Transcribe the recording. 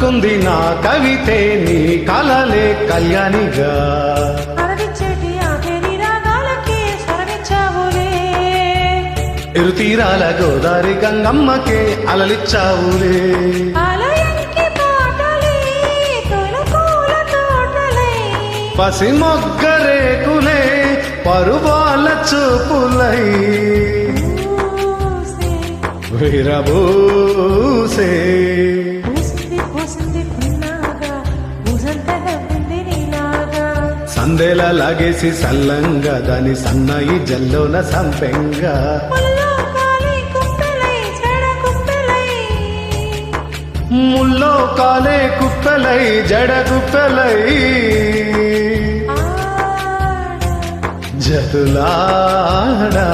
అల్లుకుంది నా కవితే నీ కలలే కళ్యాణిగా ఇరుతీరాల గోదారి గంగమ్మకే అలలిచ్చావులే పసి మొగ్గరేకులే పరువాల చూపులై విరబూసే సందేలా లాగేసి సల్లంగా దాని సన్నాయి జల్లోన సంపెంగా ముల్లో కాలే కుప్పెలై జడ కుప్పెలై జతులాడా